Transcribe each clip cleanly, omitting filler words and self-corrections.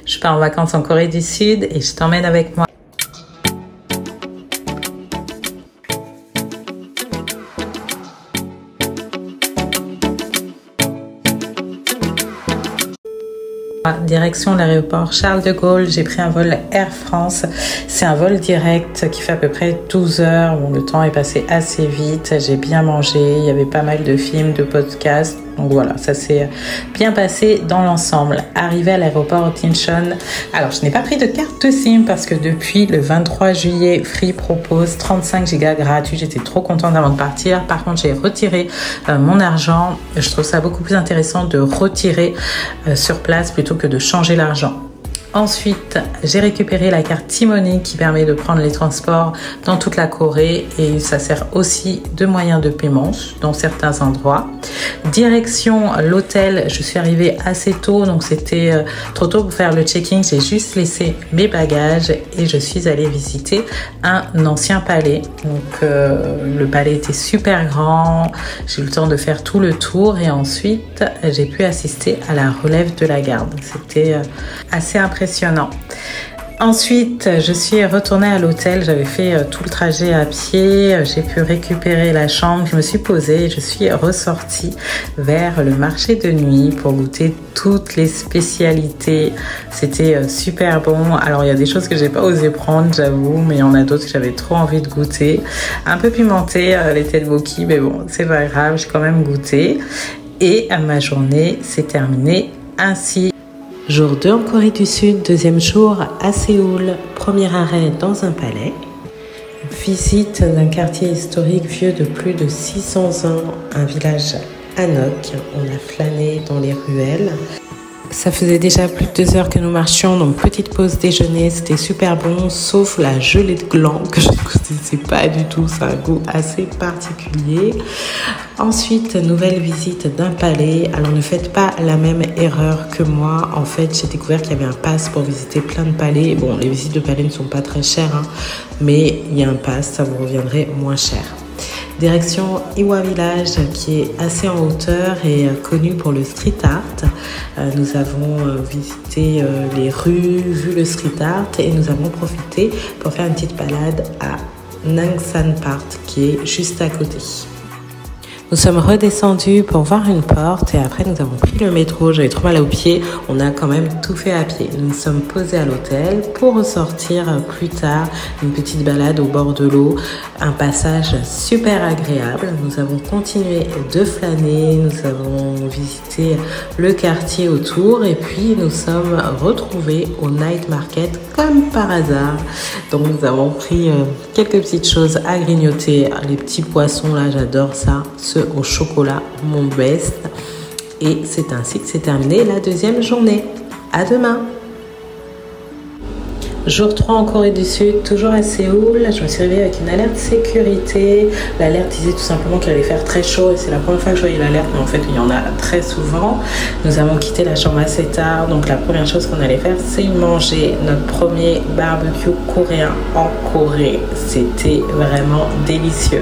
Je pars en vacances en Corée du Sud et je t'emmène avec moi. Direction l'aéroport Charles de Gaulle, j'ai pris un vol Air France. C'est un vol direct qui fait à peu près 12 heures. Bon, le temps est passé assez vite, j'ai bien mangé, il y avait pas mal de films, de podcasts. Donc voilà, ça s'est bien passé dans l'ensemble. Arrivé à l'aéroport Incheon. Alors, je n'ai pas pris de carte de SIM parce que depuis le 23 juillet, Free propose 35 Go gratuits. J'étais trop contente avant de partir. Par contre, j'ai retiré mon argent. Je trouve ça beaucoup plus intéressant de retirer sur place plutôt que de changer l'argent. Ensuite, j'ai récupéré la carte T-Money qui permet de prendre les transports dans toute la Corée et ça sert aussi de moyen de paiement dans certains endroits. Direction l'hôtel, je suis arrivée assez tôt, donc c'était trop tôt pour faire le check-in. J'ai juste laissé mes bagages et je suis allée visiter un ancien palais. Donc le palais était super grand, j'ai eu le temps de faire tout le tour et ensuite j'ai pu assister à la relève de la garde. C'était assez impressionnant. Ensuite, je suis retournée à l'hôtel. J'avais fait tout le trajet à pied. J'ai pu récupérer la chambre. Je me suis posée et je suis ressortie vers le marché de nuit pour goûter toutes les spécialités. C'était super bon. Alors, il y a des choses que j'ai pas osé prendre, j'avoue, mais il y en a d'autres que j'avais trop envie de goûter. Un peu pimenté, les tteokbokki, mais bon, c'est pas grave, j'ai quand même goûté. Et ma journée s'est terminée ainsi. Jour 2 en Corée du Sud, deuxième jour à Séoul, premier arrêt dans un palais. Visite d'un quartier historique vieux de plus de 600 ans, un village Hanok. On a flâné dans les ruelles. Ça faisait déjà plus de 2 heures que nous marchions, donc petite pause déjeuner, c'était super bon, sauf la gelée de gland que je ne connaissais pas du tout, c'est un goût assez particulier. Ensuite, nouvelle visite d'un palais. Alors ne faites pas la même erreur que moi. En fait, j'ai découvert qu'il y avait un pass pour visiter plein de palais. Bon, les visites de palais ne sont pas très chères, hein, mais il y a un pass, ça vous reviendrait moins cher. Direction Iwa Village qui est assez en hauteur et connu pour le street art. Nous avons visité les rues, vu le street art et nous avons profité pour faire une petite balade à Nangsan Park qui est juste à côté. Nous sommes redescendus pour voir une porte et après nous avons pris le métro. J'avais trop mal aux pieds. On a quand même tout fait à pied. Nous nous sommes posés à l'hôtel pour ressortir plus tard. Une petite balade au bord de l'eau. Un passage super agréable. Nous avons continué de flâner. Nous avons visité le quartier autour et puis nous sommes retrouvés au night market comme par hasard. Donc nous avons pris quelques petites choses à grignoter. Les petits poissons là, j'adore ça. Au chocolat, mon best. Et c'est ainsi que s'est terminée la deuxième journée. À demain. Jour 3 en Corée du Sud, toujours à Séoul. Je me suis réveillée avec une alerte sécurité. L'alerte disait tout simplement qu'il allait faire très chaud et c'est la première fois que je voyais l'alerte, mais en fait il y en a très souvent. Nous avons quitté la chambre assez tard, donc la première chose qu'on allait faire, c'est manger notre premier barbecue coréen en Corée. C'était vraiment délicieux.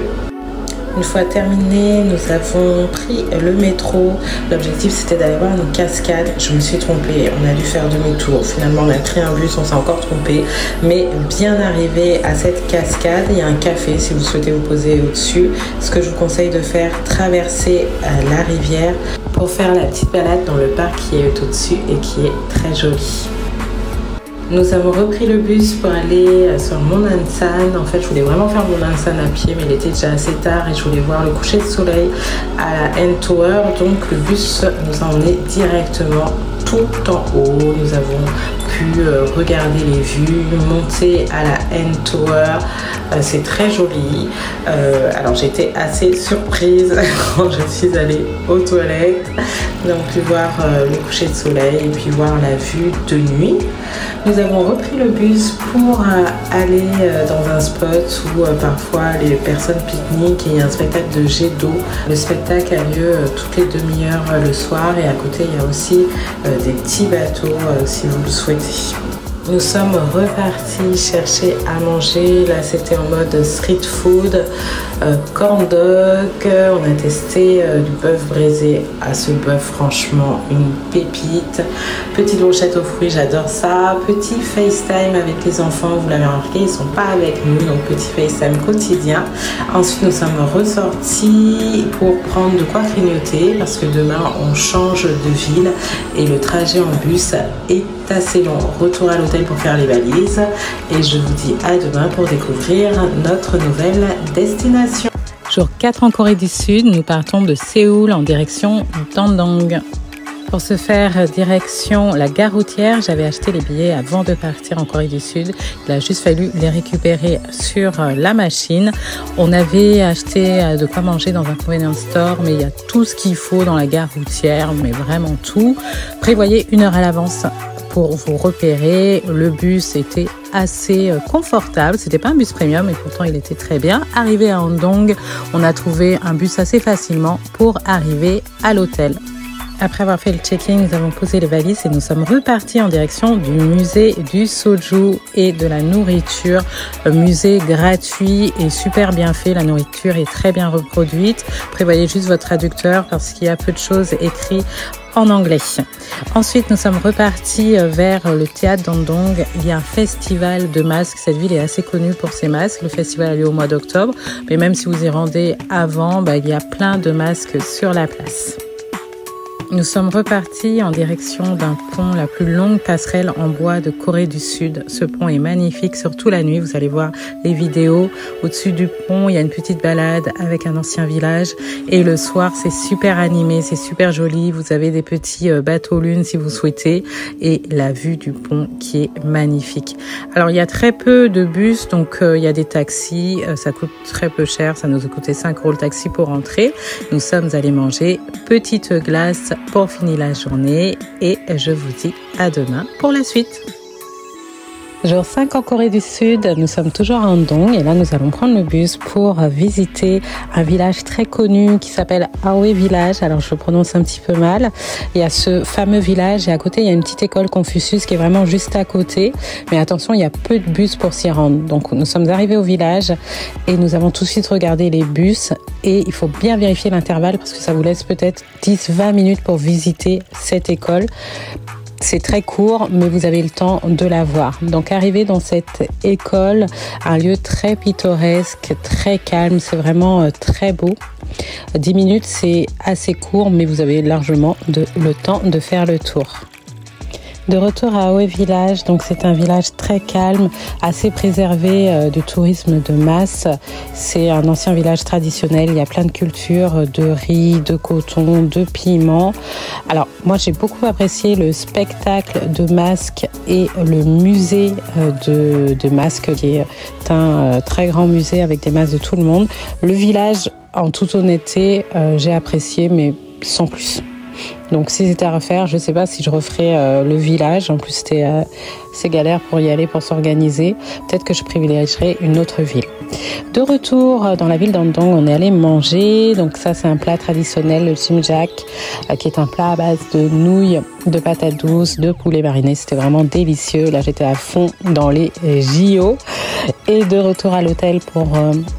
Une fois terminé, nous avons pris le métro. L'objectif, c'était d'aller voir une cascade. Je me suis trompée. On a dû faire demi-tour. Finalement, on a pris un bus. On s'est encore trompé. Mais bien arrivé à cette cascade, il y a un café si vous souhaitez vous poser au-dessus. Ce que je vous conseille de faire, traverser la rivière pour faire la petite balade dans le parc qui est au-dessus et qui est très joli. Nous avons repris le bus pour aller sur Mont Nansan. En fait, je voulais vraiment faire Mont Nansan à pied, mais il était déjà assez tard et je voulais voir le coucher de soleil à la N Tower. Donc, le bus nous a emmenés directement tout en haut. Nous avons pu regarder les vues, monter à la N Tower. C'est très joli. Alors, j'étais assez surprise quand je suis allée aux toilettes. Nous avons pu voir le coucher de soleil et puis voir la vue de nuit. Nous avons repris le bus pour aller dans un spot où parfois les personnes pique-niquent et il y a un spectacle de jet d'eau. Le spectacle a lieu toutes les demi-heures le soir et à côté il y a aussi des petits bateaux si vous le souhaitez. Nous sommes repartis chercher à manger. Là, c'était en mode street food, corn dog. On a testé du bœuf braisé. Ah, ce bœuf, franchement, une pépite. Petite brochette aux fruits, j'adore ça. Petit FaceTime avec les enfants, vous l'avez remarqué, ils ne sont pas avec nous, donc petit FaceTime quotidien. Ensuite, nous sommes ressortis pour prendre de quoi grignoter parce que demain, on change de ville et le trajet en bus est assez long. Retour à l'hôtel pour faire les valises et je vous dis à demain pour découvrir notre nouvelle destination. Jour 4 en Corée du Sud, nous partons de Séoul en direction d'Andong. Pour se faire direction la gare routière, j'avais acheté les billets avant de partir en Corée du Sud. Il a juste fallu les récupérer sur la machine. On avait acheté de quoi manger dans un convenience store, mais il y a tout ce qu'il faut dans la gare routière, mais vraiment tout. Prévoyez 1 heure à l'avance pour vous repérer. Le bus était assez confortable. C'était pas un bus premium, mais pourtant il était très bien. Arrivé à Andong, on a trouvé un bus assez facilement pour arriver à l'hôtel. Après avoir fait le check-in, nous avons posé les valises et nous sommes repartis en direction du musée du soju et de la nourriture. Un musée gratuit et super bien fait. La nourriture est très bien reproduite. Prévoyez juste votre traducteur parce qu'il y a peu de choses écrites en anglais. Ensuite, nous sommes repartis vers le théâtre d'Andong. Il y a un festival de masques. Cette ville est assez connue pour ses masques. Le festival a lieu au mois d'octobre. Mais même si vous y rendez avant, il y a plein de masques sur la place. Nous sommes repartis en direction d'un pont, la plus longue passerelle en bois de Corée du Sud. Ce pont est magnifique, surtout la nuit. Vous allez voir les vidéos. Au-dessus du pont, il y a une petite balade avec un ancien village. Et le soir, c'est super animé, c'est super joli. Vous avez des petits bateaux lunes si vous souhaitez. Et la vue du pont qui est magnifique. Alors, il y a très peu de bus, donc il y a des taxis. Ça coûte très peu cher. Ça nous a coûté 5 € le taxi pour rentrer. Nous sommes allés manger petite glace pour finir la journée et je vous dis à demain pour la suite. Jour 5 en Corée du Sud, nous sommes toujours à Andong et là nous allons prendre le bus pour visiter un village très connu qui s'appelle Aoi Village. Alors je le prononce un petit peu mal. Il y a ce fameux village et à côté il y a une petite école Confucius qui est vraiment juste à côté. Mais attention, il y a peu de bus pour s'y rendre. Donc nous sommes arrivés au village et nous avons tout de suite regardé les bus et il faut bien vérifier l'intervalle parce que ça vous laisse peut-être 10-20 minutes pour visiter cette école. C'est très court, mais vous avez le temps de la voir. Donc, arrivé dans cette école, un lieu très pittoresque, très calme, c'est vraiment très beau. 10 minutes, c'est assez court, mais vous avez largement le temps de faire le tour. De retour à Aoi Village, donc c'est un village très calme, assez préservé du tourisme de masse. C'est un ancien village traditionnel, il y a plein de cultures, de riz, de coton, de piment. Alors moi j'ai beaucoup apprécié le spectacle de masques et le musée de masques qui est un très grand musée avec des masques de tout le monde. Le village, en toute honnêteté, j'ai apprécié mais sans plus. Donc si c'était à refaire, je ne sais pas si je referais le village. En plus, c'est galère pour y aller, pour s'organiser. Peut-être que je privilégierais une autre ville. De retour dans la ville d'Andong, on est allé manger. Donc ça, c'est un plat traditionnel, le jjimjak, qui est un plat à base de nouilles, de patates douces, de poulet mariné. C'était vraiment délicieux. Là, j'étais à fond dans les JO. Et de retour à l'hôtel pour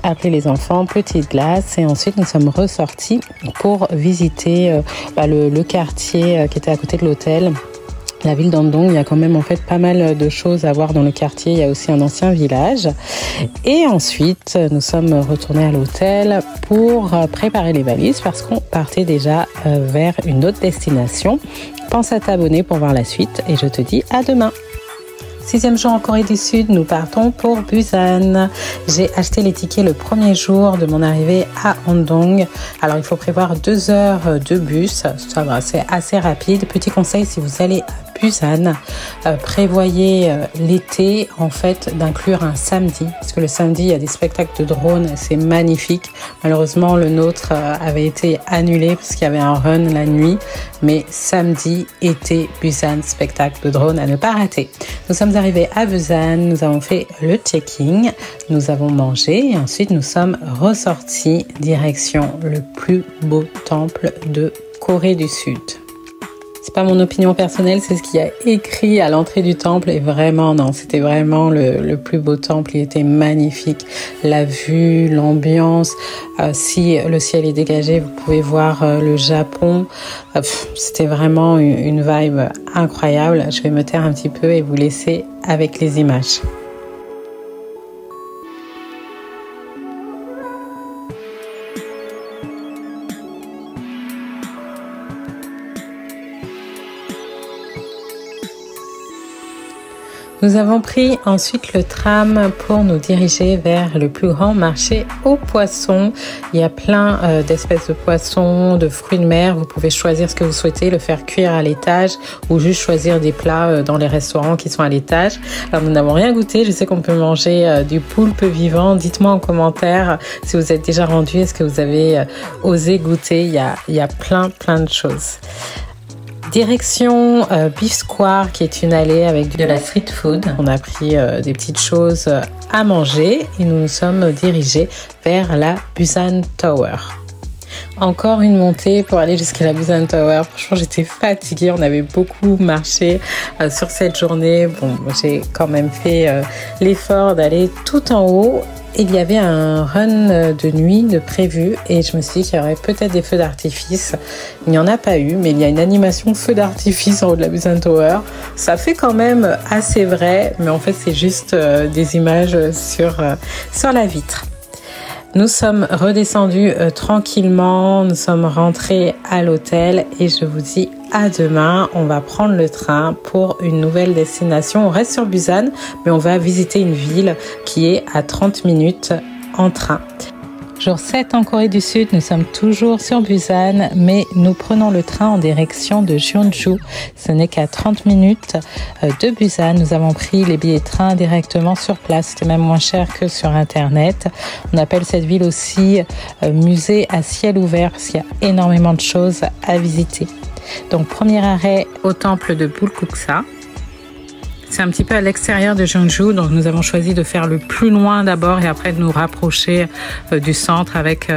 appeler les enfants, petite glace. Et ensuite, nous sommes ressortis pour visiter le quartier qui était à côté de l'hôtel. La ville d'Andong, il y a quand même en fait pas mal de choses à voir dans le quartier. Il y a aussi un ancien village. Et ensuite, nous sommes retournés à l'hôtel pour préparer les valises parce qu'on partait déjà vers une autre destination. Pense à t'abonner pour voir la suite et je te dis à demain. 6e jour en Corée du Sud, nous partons pour Busan. J'ai acheté les tickets le premier jour de mon arrivée à Andong. Alors il faut prévoir 2 heures de bus, ça va, c'est assez rapide. Petit conseil, si vous allez à Busan, prévoyez l'été en fait d'inclure un samedi, parce que le samedi il y a des spectacles de drones, c'est magnifique. Malheureusement le nôtre avait été annulé parce qu'il y avait un run la nuit, mais samedi, été, Busan, spectacle de drones à ne pas rater. Nous sommes arrivés à Busan, nous avons fait le check-in, nous avons mangé et ensuite nous sommes ressortis direction le plus beau temple de Corée du Sud. C'est pas mon opinion personnelle, c'est ce qu'il y a écrit à l'entrée du temple et vraiment non, c'était vraiment le plus beau temple, il était magnifique. La vue, l'ambiance, si le ciel est dégagé, vous pouvez voir le Japon. C'était vraiment une vibe incroyable. Je vais me taire un petit peu et vous laisser avec les images. Nous avons pris ensuite le tram pour nous diriger vers le plus grand marché aux poissons. Il y a plein d'espèces de poissons, de fruits de mer. Vous pouvez choisir ce que vous souhaitez, le faire cuire à l'étage ou juste choisir des plats dans les restaurants qui sont à l'étage. Alors nous n'avons rien goûté. Je sais qu'on peut manger du poulpe vivant. Dites-moi en commentaire si vous êtes déjà rendu. Est-ce que vous avez osé goûter? Il y a plein de choses. Direction Beef Square, qui est une allée avec de la street food. On a pris des petites choses à manger et nous nous sommes dirigés vers la Busan Tower. Encore une montée pour aller jusqu'à la Busan Tower. Franchement, j'étais fatiguée. On avait beaucoup marché sur cette journée. Bon, j'ai quand même fait l'effort d'aller tout en haut. Il y avait un run de nuit de prévu et je me suis dit qu'il y aurait peut-être des feux d'artifice. Il n'y en a pas eu, mais il y a une animation feu d'artifice en haut de la Busan Tower. Ça fait quand même assez vrai, mais en fait c'est juste des images sur la vitre. Nous sommes redescendus tranquillement, nous sommes rentrés à l'hôtel et je vous dis à demain. On va prendre le train pour une nouvelle destination. On reste sur Busan, mais on va visiter une ville qui est à 30 minutes en train. Jour 7 en Corée du Sud, nous sommes toujours sur Busan, mais nous prenons le train en direction de Jeonju. Ce n'est qu'à 30 minutes de Busan. Nous avons pris les billets de train directement sur place. C'était même moins cher que sur Internet. On appelle cette ville aussi musée à ciel ouvert parce qu'il y a énormément de choses à visiter. Donc, premier arrêt au temple de Bulguksa. C'est un petit peu à l'extérieur de Jeonju, donc nous avons choisi de faire le plus loin d'abord et après de nous rapprocher du centre avec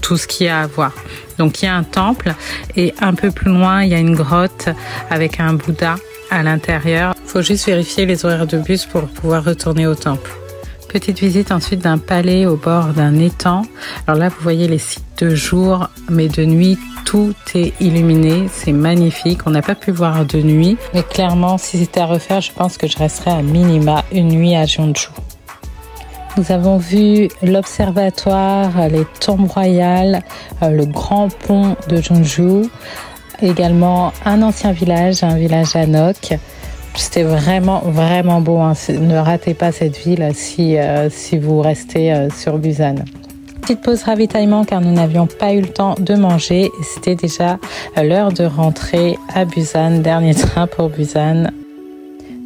tout ce qu'il y a à voir. Donc il y a un temple et un peu plus loin, il y a une grotte avec un Bouddha à l'intérieur. Il faut juste vérifier les horaires de bus pour pouvoir retourner au temple. Petite visite ensuite d'un palais au bord d'un étang. Alors là, vous voyez les sites de jour, mais de nuit, tout est illuminé. C'est magnifique. On n'a pas pu voir de nuit, mais clairement, si c'était à refaire, je pense que je resterais à minima une nuit à Jeonju. Nous avons vu l'observatoire, les tombes royales, le grand pont de Jeonju, également un ancien village, un village Hanok. C'était vraiment beau, hein. Ne ratez pas cette ville si vous restez sur Busan. Petite pause ravitaillement car nous n'avions pas eu le temps de manger et c'était déjà l'heure de rentrer à Busan, dernier train pour Busan.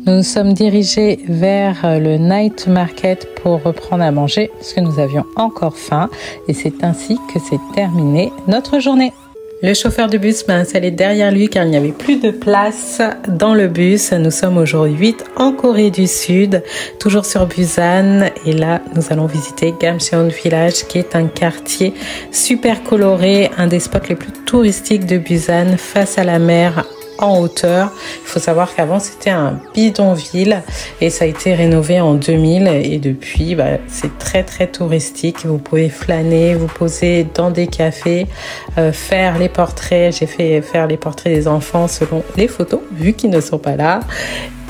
Nous nous sommes dirigés vers le night market pour reprendre à manger parce que nous avions encore faim et c'est ainsi que s'est terminée notre journée. Le chauffeur de bus m'a installé derrière lui car il n'y avait plus de place dans le bus. Nous sommes au jour 8 en Corée du Sud, toujours sur Busan. Et là, nous allons visiter Gamcheon Village qui est un quartier super coloré, un des spots les plus touristiques de Busan face à la mer en hauteur. Il faut savoir qu'avant c'était un bidonville et ça a été rénové en 2000 et depuis c'est très touristique. Vous pouvez flâner, vous poser dans des cafés, faire les portraits. J'ai fait faire les portraits des enfants selon les photos vu qu'ils ne sont pas là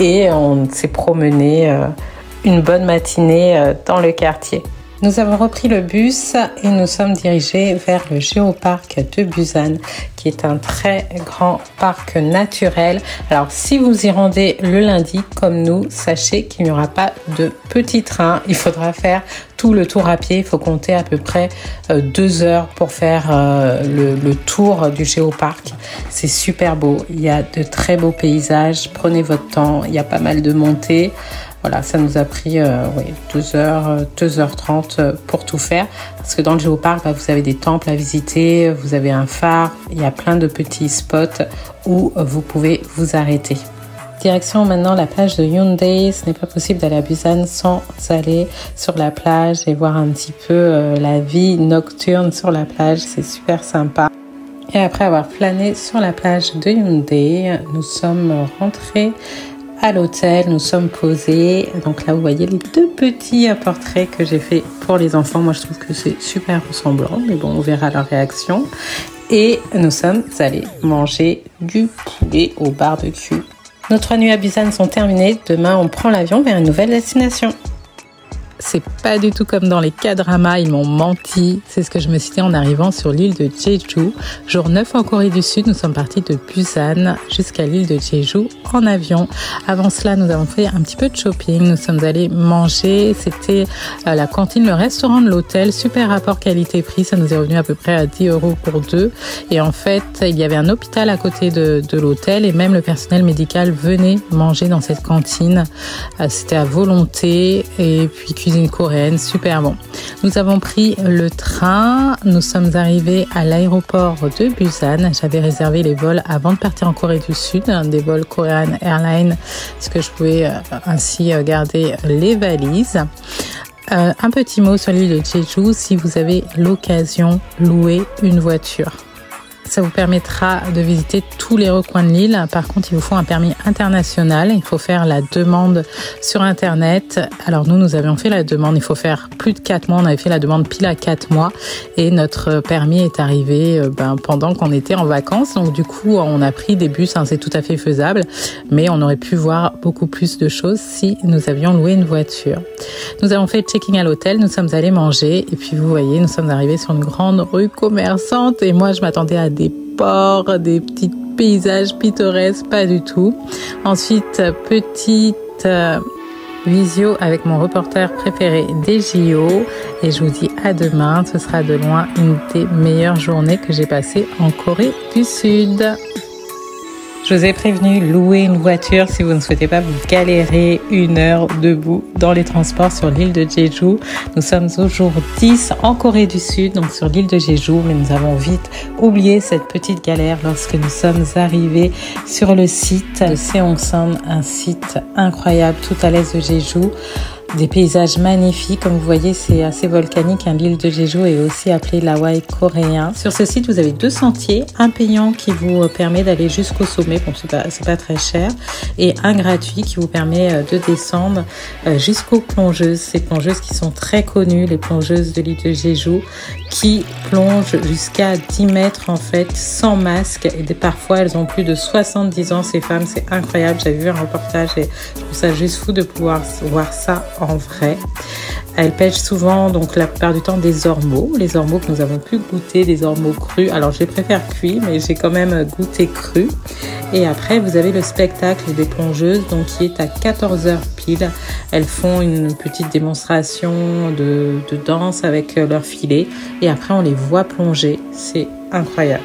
et on s'est promené une bonne matinée dans le quartier. Nous avons repris le bus et nous sommes dirigés vers le Géoparc de Busan, qui est un très grand parc naturel. Alors, si vous y rendez le lundi, comme nous, sachez qu'il n'y aura pas de petit train. Il faudra faire tout le tour à pied. Il faut compter à peu près 2 heures pour faire le tour du Géoparc. C'est super beau. Il y a de très beaux paysages. Prenez votre temps. Il y a pas mal de montées. Voilà, ça nous a pris 2h30 pour tout faire. Parce que dans le Géoparc, vous avez des temples à visiter, vous avez un phare, il y a plein de petits spots où vous pouvez vous arrêter. Direction maintenant la plage de Hyundai. Ce n'est pas possible d'aller à Busan sans aller sur la plage et voir un petit peu la vie nocturne sur la plage. C'est super sympa. Et après avoir flâné sur la plage de Yaoundé, nous sommes rentrés à l'hôtel, nous sommes posés. Donc là, vous voyez les deux petits portraits que j'ai fait pour les enfants. Moi, je trouve que c'est super ressemblant, mais bon, on verra leur réaction. Et nous sommes allés manger du poulet au barbecue. Nos 3 nuits à Busan sont terminées. Demain, on prend l'avion vers une nouvelle destination. C'est pas du tout comme dans les K-dramas, ils m'ont menti. C'est ce que je me suis dit en arrivant sur l'île de Jeju. Jour 9 en Corée du Sud, nous sommes partis de Busan jusqu'à l'île de Jeju en avion. Avant cela, nous avons fait un petit peu de shopping. Nous sommes allés manger. C'était la cantine, le restaurant de l'hôtel. Super rapport qualité-prix. Ça nous est revenu à peu près à 10 € pour 2. Et en fait, il y avait un hôpital à côté de l'hôtel et même le personnel médical venait manger dans cette cantine. C'était à volonté et puis cuisine coréenne, super bon. Nous avons pris le train, nous sommes arrivés à l'aéroport de Busan. J'avais réservé les vols avant de partir en Corée du Sud, des vols Korean Airlines, parce que je pouvais ainsi garder les valises. Un petit mot sur l'île de Jeju, si vous avez l'occasion, louez une voiture. Ça vous permettra de visiter tous les recoins de l'île. Par contre, il vous faut un permis international. Il faut faire la demande sur Internet. Alors nous avions fait la demande. Il faut faire plus de 4 mois. On avait fait la demande pile à 4 mois. Et notre permis est arrivé pendant qu'on était en vacances. Donc du coup, on a pris des bus. C'est tout à fait faisable. Mais on aurait pu voir beaucoup plus de choses si nous avions loué une voiture. Nous avons fait le checking à l'hôtel. Nous sommes allés manger. Et puis vous voyez, nous sommes arrivés sur une grande rue commerçante. Et moi, je m'attendais à des ports, des petits paysages pittoresques, pas du tout. Ensuite, petite visio avec mon reporter préféré des JO. Et je vous dis à demain. Ce sera de loin une des meilleures journées que j'ai passées en Corée du Sud. Je vous ai prévenu, louer une voiture si vous ne souhaitez pas vous galérer 1 heure debout dans les transports sur l'île de Jeju. Nous sommes au jour 10 en Corée du Sud, donc sur l'île de Jeju, mais nous avons vite oublié cette petite galère lorsque nous sommes arrivés sur le site de Seongsan, un site incroyable tout à l'est de Jeju. Des paysages magnifiques, comme vous voyez, c'est assez volcanique. L'île de Jeju est aussi appelée l'Hawaï coréen. Sur ce site, vous avez 2 sentiers, un payant qui vous permet d'aller jusqu'au sommet, bon c'est pas très cher, et un gratuit qui vous permet de descendre jusqu'aux plongeuses. Ces plongeuses qui sont très connues, les plongeuses de l'île de Jeju, qui plongent jusqu'à 10 mètres en fait, sans masque, et parfois elles ont plus de 70 ans, ces femmes, c'est incroyable. J'avais vu un reportage et je trouve ça juste fou de pouvoir voir ça en vrai. Elles pêchent souvent, donc la plupart du temps, des ormeaux. Les ormeaux que nous avons pu goûter, des ormeaux crus. Alors je les préfère cuits, mais j'ai quand même goûté crus. Et après, vous avez le spectacle des plongeuses, donc qui est à 14h pile. Elles font une petite démonstration de danse avec leur filet. Et après, on les voit plonger. C'est incroyable.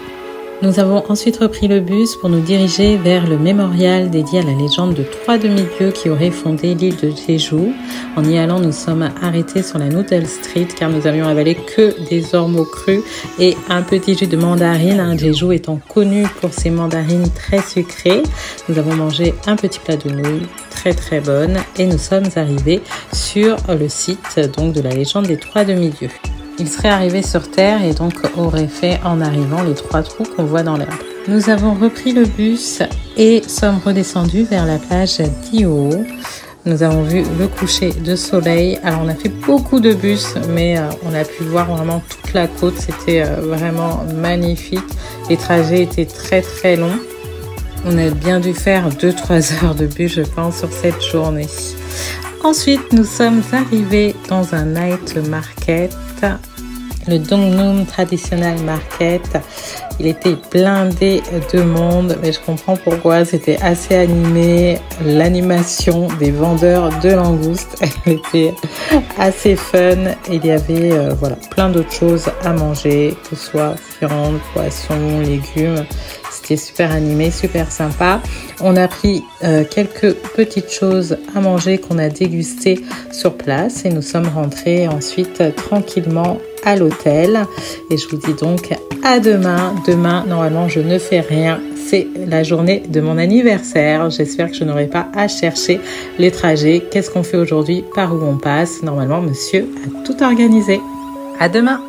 Nous avons ensuite repris le bus pour nous diriger vers le mémorial dédié à la légende de 3 demi-dieux qui auraient fondé l'île de Jeju. En y allant, nous sommes arrêtés sur la Noodle Street car nous avions avalé que des ormeaux crus et un petit jus de mandarine. Jeju étant connu pour ses mandarines très sucrées. Nous avons mangé un petit plat de nouilles très très bonne et nous sommes arrivés sur le site donc de la légende des 3 demi-dieux. Il serait arrivé sur Terre et donc aurait fait en arrivant les 3 trous qu'on voit dans l'herbe. Nous avons repris le bus et sommes redescendus vers la plage d'Iho. Nous avons vu le coucher de soleil. Alors on a fait beaucoup de bus, mais on a pu voir vraiment toute la côte. C'était vraiment magnifique. Les trajets étaient très très longs. On a bien dû faire 2-3 heures de bus, je pense, sur cette journée. Ensuite, nous sommes arrivés dans un night market, le Dongnoem Traditional Market. Il était blindé de monde, mais je comprends pourquoi. C'était assez animé. L'animation des vendeurs de langoustes, elle était assez fun. Il y avait plein d'autres choses à manger, que ce soit viande, poissons, légumes. C'était super animé, super sympa. On a pris quelques petites choses à manger qu'on a dégustées sur place et nous sommes rentrés ensuite tranquillement à l'hôtel. Et je vous dis donc à demain. Demain, normalement, je ne fais rien. C'est la journée de mon anniversaire. J'espère que je n'aurai pas à chercher les trajets. Qu'est-ce qu'on fait aujourd'hui? Par où on passe? Normalement, monsieur a tout organisé. À demain.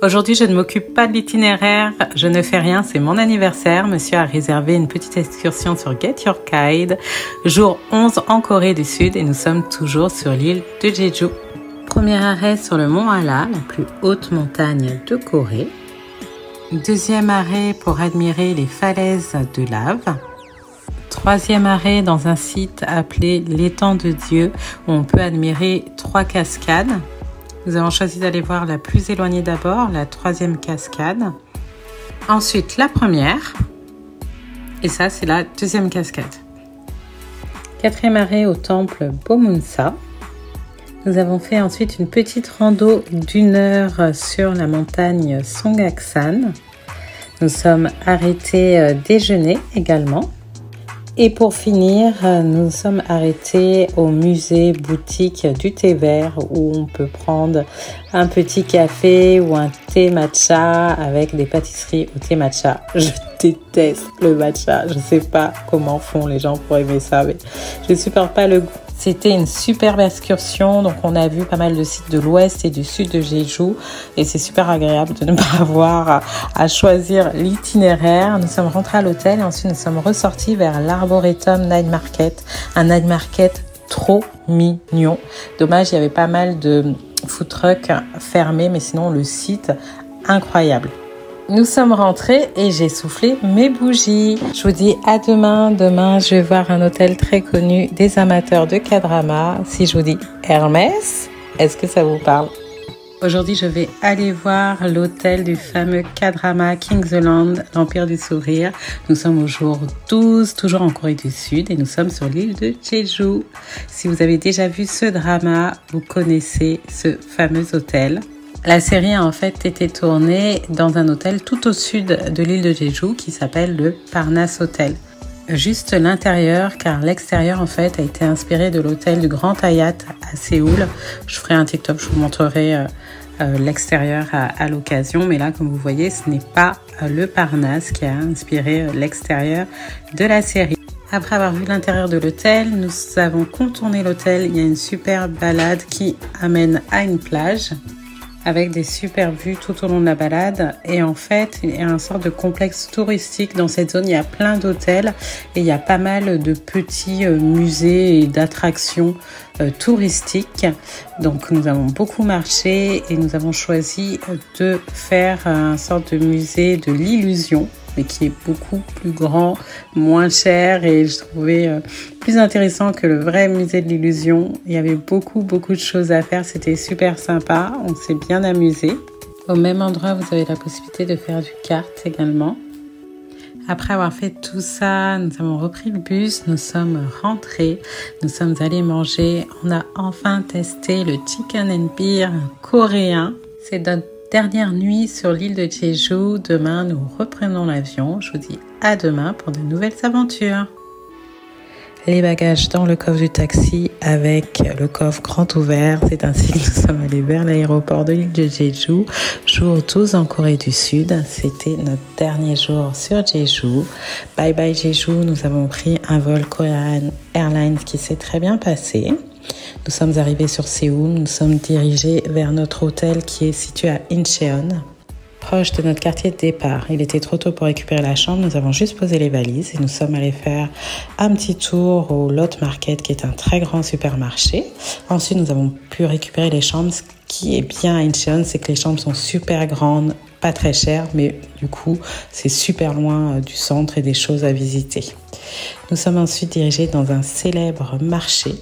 Aujourd'hui, je ne m'occupe pas de l'itinéraire, je ne fais rien, c'est mon anniversaire. Monsieur a réservé une petite excursion sur Get Your Guide, jour 11 en Corée du Sud et nous sommes toujours sur l'île de Jeju. Premier arrêt sur le mont Halla, la plus haute montagne de Corée. Deuxième arrêt pour admirer les falaises de lave. Troisième arrêt dans un site appelé l'étang de Dieu où on peut admirer 3 cascades. Nous avons choisi d'aller voir la plus éloignée d'abord, la 3e cascade. Ensuite, la première. Et ça, c'est la 2e cascade. 4e arrêt au temple Bomunsa. Nous avons fait ensuite une petite rando d'1 heure sur la montagne Songaksan. Nous sommes arrêtés déjeuner également. Et pour finir, nous sommes arrêtés au musée boutique du thé vert où on peut prendre un petit café ou un thé matcha avec des pâtisseries au thé matcha. Je déteste le matcha. Je ne sais pas comment font les gens pour aimer ça, mais je ne supporte pas le goût. C'était une superbe excursion, donc on a vu pas mal de sites de l'ouest et du sud de Jeju et c'est super agréable de ne pas avoir à choisir l'itinéraire. Nous sommes rentrés à l'hôtel et ensuite nous sommes ressortis vers l'Arboretum Night Market, un night market trop mignon. Dommage, il y avait pas mal de food trucks fermés, mais sinon le site incroyable. Nous sommes rentrés et j'ai soufflé mes bougies. Je vous dis à demain. Demain, je vais voir un hôtel très connu des amateurs de K-drama. Si je vous dis Hermès, est-ce que ça vous parle? Aujourd'hui, je vais aller voir l'hôtel du fameux K-drama King's Land, l'Empire du Sourire. Nous sommes au jour 12, toujours en Corée du Sud et nous sommes sur l'île de Jeju. Si vous avez déjà vu ce drama, vous connaissez ce fameux hôtel. La série a en fait été tournée dans un hôtel tout au sud de l'île de Jeju qui s'appelle le Parnasse Hotel. Juste l'intérieur, car l'extérieur en fait a été inspiré de l'hôtel du Grand Hyatt à Séoul. Je ferai un TikTok, je vous montrerai l'extérieur à l'occasion. Mais là, comme vous voyez, ce n'est pas le Parnasse qui a inspiré l'extérieur de la série. Après avoir vu l'intérieur de l'hôtel, nous avons contourné l'hôtel. Il y a une super balade qui amène à une plage, avec des super vues tout au long de la balade. Et en fait, il y a un sorte de complexe touristique. Dans cette zone, il y a plein d'hôtels et il y a pas mal de petits musées et d'attractions touristiques. Donc, nous avons beaucoup marché et nous avons choisi de faire un sorte de musée de l'illusion, mais qui est beaucoup plus grand, moins cher et je trouvais plus intéressant que le vrai musée de l'illusion. Il y avait beaucoup de choses à faire, c'était super sympa, on s'est bien amusé. Au même endroit, vous avez la possibilité de faire du kart également. Après avoir fait tout ça, nous avons repris le bus, nous sommes rentrés, nous sommes allés manger. On a enfin testé le chicken and beer coréen. C'est notre dernière nuit sur l'île de Jeju. Demain, nous reprenons l'avion. Je vous dis à demain pour de nouvelles aventures. Les bagages dans le coffre du taxi avec le coffre grand ouvert. C'est ainsi que nous sommes allés vers l'aéroport de l'île de Jeju. Jour 12 en Corée du Sud. C'était notre dernier jour sur Jeju. Bye bye Jeju. Nous avons pris un vol Korean Airlines qui s'est très bien passé. Nous sommes arrivés sur Séoul, nous sommes dirigés vers notre hôtel qui est situé à Incheon, proche de notre quartier de départ. Il était trop tôt pour récupérer la chambre, nous avons juste posé les valises et nous sommes allés faire un petit tour au Lotte Market qui est un très grand supermarché. Ensuite, nous avons pu récupérer les chambres. Ce qui est bien à Incheon, c'est que les chambres sont super grandes, pas très chères, mais du coup, c'est super loin du centre et des choses à visiter. Nous sommes ensuite dirigés dans un célèbre marché.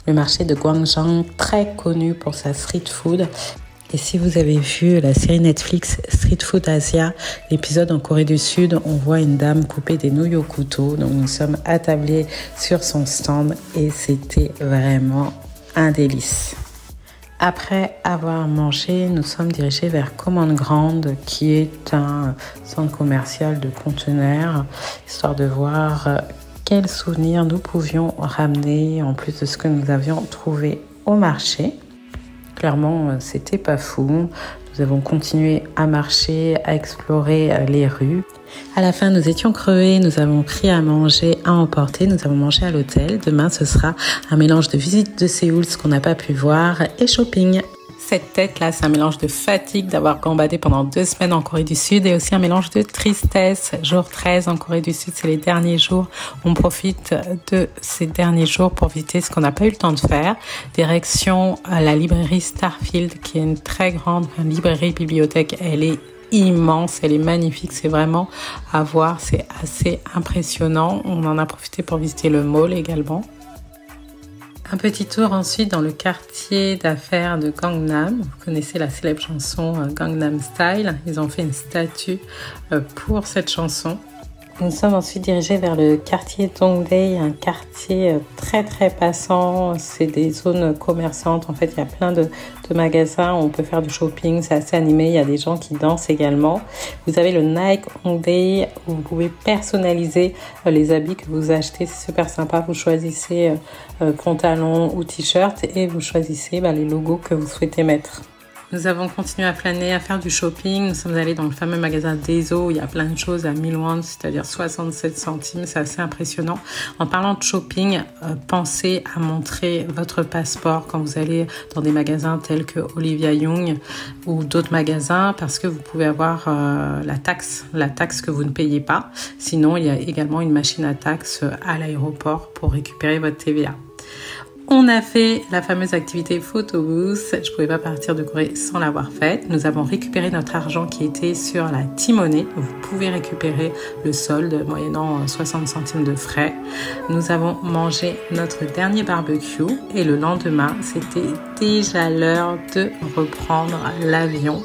Le marché de Gwangjang, très connu pour sa street food. Et si vous avez vu la série Netflix Street Food Asia, l'épisode en Corée du Sud, on voit une dame couper des nouilles au couteau. Donc nous sommes attablés sur son stand et c'était vraiment un délice. Après avoir mangé, nous sommes dirigés vers Common Ground, qui est un centre commercial de conteneurs, histoire de voir quels souvenirs nous pouvions ramener en plus de ce que nous avions trouvé au marché. Clairement, c'était pas fou. Nous avons continué à marcher, à explorer les rues. À la fin, nous étions crevés, nous avons pris à manger, à emporter. Nous avons mangé à l'hôtel. Demain, ce sera un mélange de visite de Séoul, ce qu'on n'a pas pu voir, et shopping. Cette tête-là, c'est un mélange de fatigue d'avoir gambadé pendant 2 semaines en Corée du Sud et aussi un mélange de tristesse. Jour 13 en Corée du Sud, c'est les derniers jours. On profite de ces derniers jours pour visiter ce qu'on n'a pas eu le temps de faire. Direction à la librairie Starfield, qui est une très grande librairie-bibliothèque. Elle est immense, elle est magnifique, c'est vraiment à voir, c'est assez impressionnant. On en a profité pour visiter le mall également. Un petit tour ensuite dans le quartier d'affaires de Gangnam. Vous connaissez la célèbre chanson Gangnam Style. Ils ont fait une statue pour cette chanson. Nous sommes ensuite dirigés vers le quartier Dongdae, un quartier très très passant. C'est des zones commerçantes. En fait, il y a plein de magasins où on peut faire du shopping. C'est assez animé. Il y a des gens qui dansent également. Vous avez le Nike Hongdae où vous pouvez personnaliser les habits que vous achetez. C'est super sympa. Vous choisissez pantalon ou t-shirt et vous choisissez les logos que vous souhaitez mettre. Nous avons continué à flâner, à faire du shopping. Nous sommes allés dans le fameux magasin Daiso. Il y a plein de choses à 1000 won, c'est-à-dire 67 centimes. C'est assez impressionnant. En parlant de shopping, pensez à montrer votre passeport quand vous allez dans des magasins tels que Olivia Young ou d'autres magasins parce que vous pouvez avoir la taxe que vous ne payez pas. Sinon, il y a également une machine à taxe à l'aéroport pour récupérer votre TVA. On a fait la fameuse activité photo booth. Je pouvais pas partir de Corée sans l'avoir faite. Nous avons récupéré notre argent qui était sur la T-Money. Vous pouvez récupérer le solde moyennant 60 centimes de frais. Nous avons mangé notre dernier barbecue et le lendemain, c'était déjà l'heure de reprendre l'avion.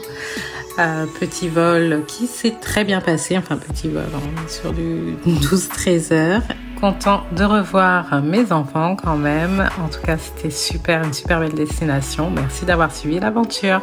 Petit vol qui s'est très bien passé. Enfin, petit vol, on est sur du 12-13 heures. Content de revoir mes enfants quand même. En tout cas, c'était une super belle destination. Merci d'avoir suivi l'aventure.